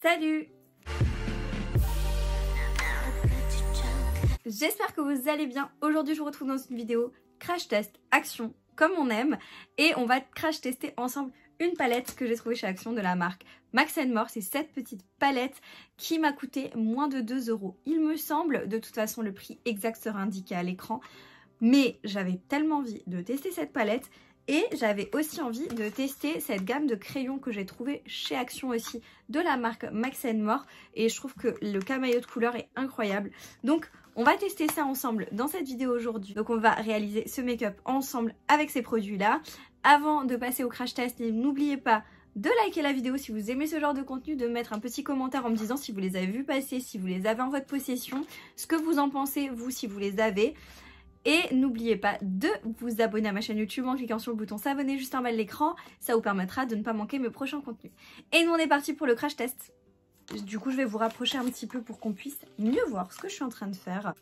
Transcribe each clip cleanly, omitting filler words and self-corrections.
Salut! J'espère que vous allez bien. Aujourd'hui je vous retrouve dans une vidéo crash test Action comme on aime et on va crash tester ensemble une palette que j'ai trouvée chez Action de la marque Max & More. C'est cette petite palette qui m'a coûté moins de 2 €. Il me semble, de toute façon le prix exact sera indiqué à l'écran, mais j'avais tellement envie de tester cette palette. Et j'avais aussi envie de tester cette gamme de crayons que j'ai trouvé chez Action aussi de la marque Max & More. Et je trouve que le camaillot de couleur est incroyable. Donc on va tester ça ensemble dans cette vidéo aujourd'hui. Donc on va réaliser ce make-up ensemble avec ces produits-là. Avant de passer au crash test, n'oubliez pas de liker la vidéo si vous aimez ce genre de contenu, de mettre un petit commentaire en me disant si vous les avez vus passer, si vous les avez en votre possession, ce que vous en pensez vous si vous les avez. Et n'oubliez pas de vous abonner à ma chaîne YouTube en cliquant sur le bouton s'abonner juste en bas de l'écran. Ça vous permettra de ne pas manquer mes prochains contenus. Et nous on est parti pour le crash test. Du coup je vais vous rapprocher un petit peu pour qu'on puisse mieux voir ce que je suis en train de faire.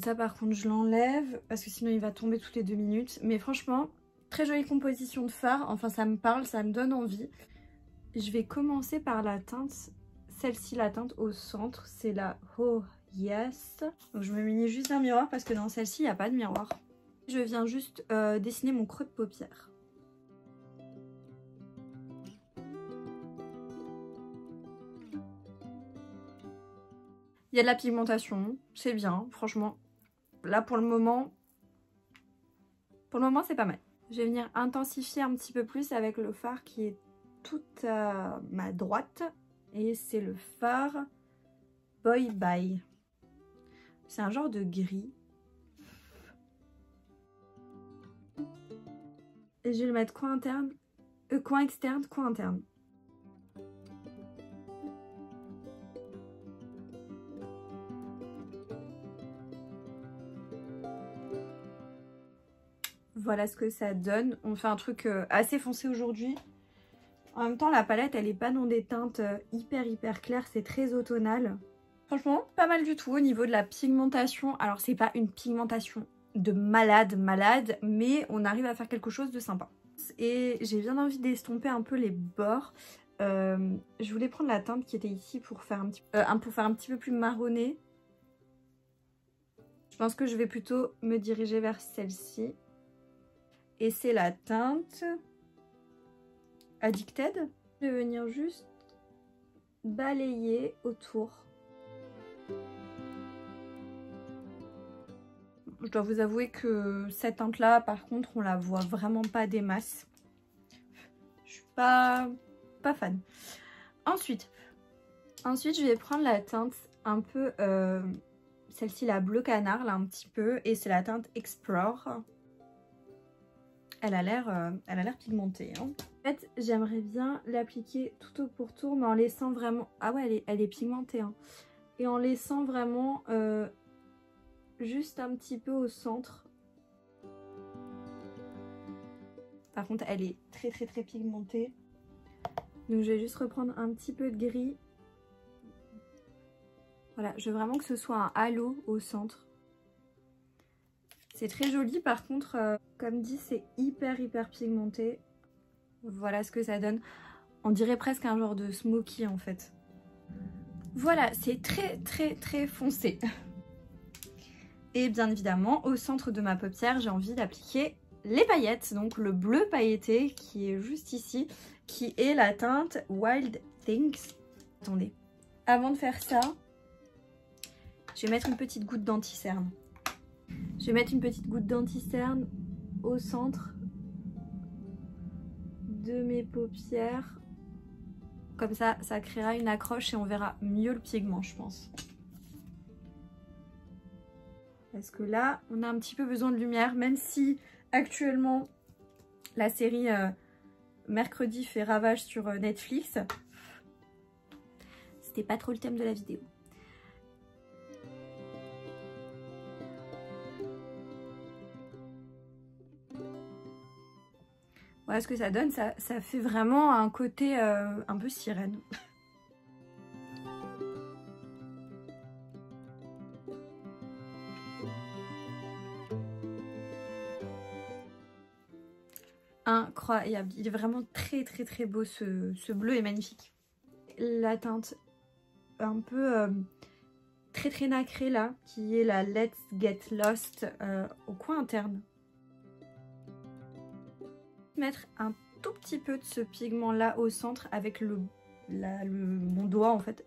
Ça par contre je l'enlève parce que sinon il va tomber toutes les 2 minutes. Mais franchement, très jolie composition de fard. Enfin ça me parle, ça me donne envie. Je vais commencer par la teinte, celle-ci, la teinte au centre. C'est la Oh Yes. Donc je me munis juste d'un miroir parce que dans celle-ci il n'y a pas de miroir. Je viens juste dessiner mon creux de paupière. Il y a de la pigmentation, c'est bien, franchement. Là pour le moment c'est pas mal. Je vais venir intensifier un petit peu plus avec le fard qui est tout à ma droite. Et c'est le fard Boy Bye. C'est un genre de gris. Et je vais le mettre coin interne, coin externe, coin interne. Voilà ce que ça donne. On fait un truc assez foncé aujourd'hui. En même temps, la palette, elle est pas dans des teintes hyper claires. C'est très automnal. Franchement, pas mal du tout au niveau de la pigmentation. Alors, c'est pas une pigmentation de malade, mais on arrive à faire quelque chose de sympa. Et j'ai bien envie d'estomper un peu les bords. Je voulais prendre la teinte qui était ici pour faire un petit peu plus marronné. Je pense que je vais plutôt me diriger vers celle-ci. Et c'est la teinte Addicted. Je vais venir juste balayer autour. Je dois vous avouer que cette teinte là par contre on la voit vraiment pas des masses. Je suis pas fan. Ensuite je vais prendre la teinte un peu celle-ci, la bleu canard là un petit peu, et c'est la teinte Explore. Elle a l'air pigmentée hein. En fait j'aimerais bien l'appliquer tout au pourtour mais en laissant vraiment... Ah ouais elle est pigmentée hein. Et en laissant vraiment juste un petit peu au centre. Par contre elle est très pigmentée. Donc je vais juste reprendre un petit peu de gris. Voilà, je veux vraiment que ce soit un halo au centre. C'est très joli par contre, comme dit c'est hyper pigmenté. Voilà ce que ça donne. On dirait presque un genre de smoky en fait. Voilà, c'est très foncé. Et bien évidemment, au centre de ma paupière, j'ai envie d'appliquer les paillettes. Donc le bleu pailleté qui est juste ici, qui est la teinte Wild Things. Attendez, avant de faire ça, je vais mettre une petite goutte d'anti-cerne. Je vais mettre une petite goutte d'anti-cerne au centre de mes paupières. Comme ça, ça créera une accroche et on verra mieux le pigment, je pense. Parce que là, on a un petit peu besoin de lumière, même si actuellement, la série Mercredi fait ravage sur Netflix. C'était pas trop le thème de la vidéo. Voilà ce que ça donne, ça fait vraiment un côté un peu sirène. Incroyable, il est vraiment très beau, ce bleu est magnifique. avec la teinte un peu très très nacrée là, qui est la Let's Get Lost au coin interne. Mettre un tout petit peu de ce pigment là au centre avec mon doigt en fait,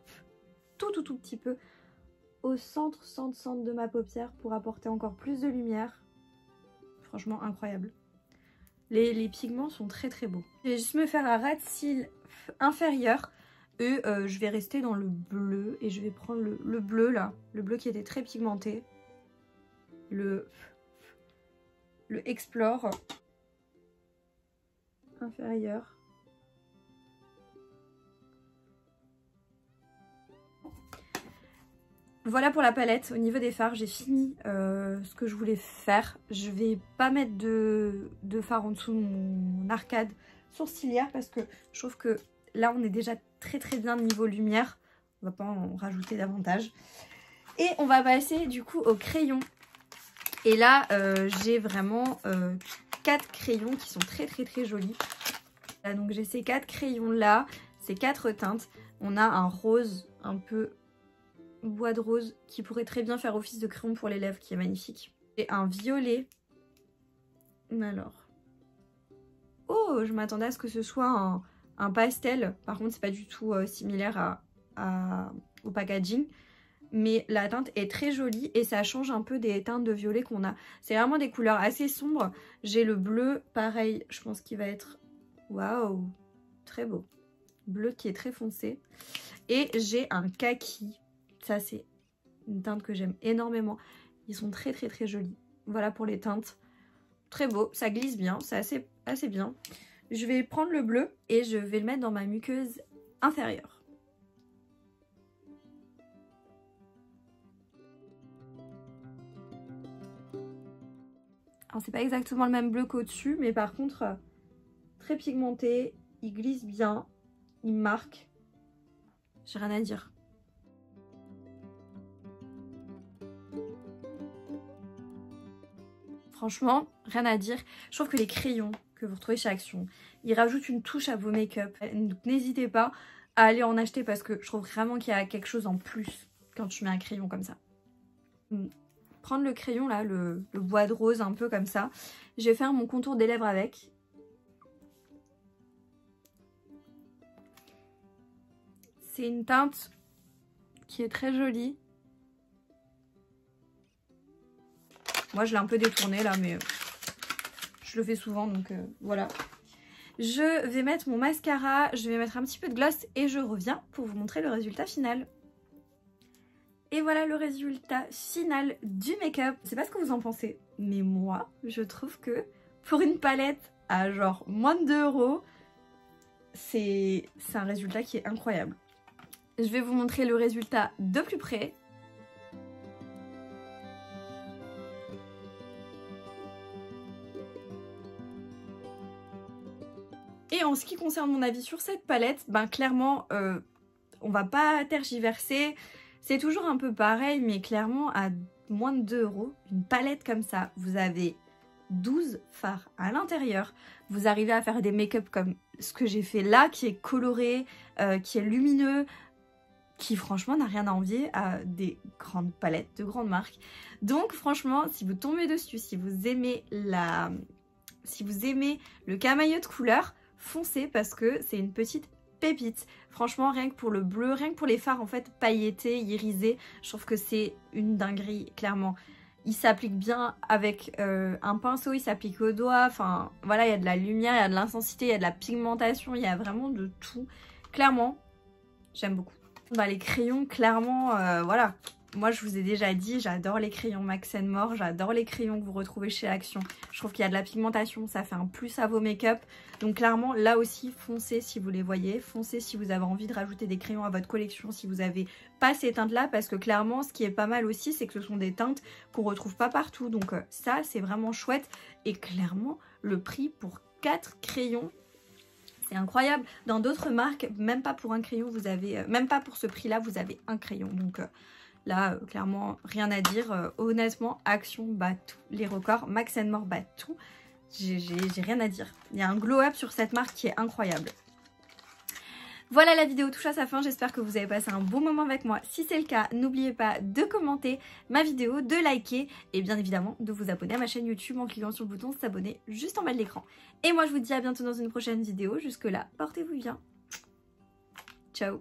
tout petit peu au centre de ma paupière pour apporter encore plus de lumière. Franchement incroyable. Les pigments sont très très beaux. Je vais juste me faire un ras de cils inférieur et je vais rester dans le bleu et je vais prendre le bleu là, le bleu qui était très pigmenté, le Explore inférieur. Voilà pour la palette. Au niveau des fards, j'ai fini ce que je voulais faire. Je vais pas mettre de fard en dessous de mon arcade sourcilière parce que je trouve que là on est déjà très très bien niveau lumière. On va pas en rajouter davantage. Et on va passer du coup au crayon. Et là j'ai vraiment 4 crayons qui sont très très très jolis. Là, donc j'ai ces 4 crayons là, ces 4 teintes. On a un rose un peu bois de rose qui pourrait très bien faire office de crayon pour les lèvres, qui est magnifique. Et un violet. Alors. Oh, je m'attendais à ce que ce soit un pastel. Par contre, c'est pas du tout similaire au packaging. Mais la teinte est très jolie et ça change un peu des teintes de violet qu'on a. C'est vraiment des couleurs assez sombres. J'ai le bleu, pareil, je pense qu'il va être... Waouh, très beau. Bleu qui est très foncé. Et j'ai un kaki. Ça, c'est une teinte que j'aime énormément. Ils sont très très très jolis. Voilà pour les teintes. Très beau, ça glisse bien, c'est assez bien. Je vais prendre le bleu et je vais le mettre dans ma muqueuse inférieure. Alors c'est pas exactement le même bleu qu'au-dessus, mais par contre très pigmenté, il glisse bien, il marque. J'ai rien à dire. Franchement, rien à dire. Je trouve que les crayons que vous retrouvez chez Action, ils rajoutent une touche à vos make-up. Donc n'hésitez pas à aller en acheter parce que je trouve vraiment qu'il y a quelque chose en plus quand tu mets un crayon comme ça. Prendre le crayon là, le bois de rose un peu comme ça. Je vais faire mon contour des lèvres avec. C'est une teinte qui est très jolie. Moi je l'ai un peu détourné là, mais je le fais souvent donc voilà. Je vais mettre mon mascara, je vais mettre un petit peu de gloss et je reviens pour vous montrer le résultat final. Et voilà le résultat final du make-up. Je sais pas ce que vous en pensez, mais moi je trouve que pour une palette à genre moins de 2 €, c'est un résultat qui est incroyable. Je vais vous montrer le résultat de plus près. Et en ce qui concerne mon avis sur cette palette, ben clairement, on va pas tergiverser. C'est toujours un peu pareil, mais clairement, à moins de 2 €, une palette comme ça, vous avez 12 fards à l'intérieur. Vous arrivez à faire des make-up comme ce que j'ai fait là, qui est coloré, qui est lumineux, qui franchement n'a rien à envier à des grandes palettes de grandes marques. Donc franchement, si vous tombez dessus, si vous aimez le camailleux de couleur, foncez parce que c'est une petite pépite. Franchement, rien que pour le bleu, rien que pour les fards en fait pailletés, irisés, je trouve que c'est une dinguerie, clairement. Il s'applique bien avec un pinceau, il s'applique au doigt, enfin voilà, il y a de la lumière, il y a de l'intensité, il y a de la pigmentation, il y a vraiment de tout. Clairement, j'aime beaucoup. Bah, les crayons, clairement, voilà. Moi, je vous ai déjà dit, j'adore les crayons Max & More, j'adore les crayons que vous retrouvez chez Action. Je trouve qu'il y a de la pigmentation, ça fait un plus à vos make-up. Donc clairement, là aussi, foncez si vous les voyez. Foncez si vous avez envie de rajouter des crayons à votre collection, si vous n'avez pas ces teintes-là. Parce que clairement, ce qui est pas mal aussi, c'est que ce sont des teintes qu'on retrouve pas partout. Donc ça, c'est vraiment chouette. Et clairement, le prix pour 4 crayons, c'est incroyable. Dans d'autres marques, même pas pour un crayon, vous avez, même pas pour ce prix-là, vous avez un crayon. Donc là, clairement, rien à dire. Honnêtement, Action bat tout. Les records, Max & More bat tout. J'ai rien à dire. Il y a un glow-up sur cette marque qui est incroyable. Voilà, la vidéo touche à sa fin, j'espère que vous avez passé un bon moment avec moi. Si c'est le cas, n'oubliez pas de commenter ma vidéo, de liker et bien évidemment de vous abonner à ma chaîne YouTube en cliquant sur le bouton s'abonner juste en bas de l'écran. Et moi je vous dis à bientôt dans une prochaine vidéo, jusque là, portez-vous bien. Ciao.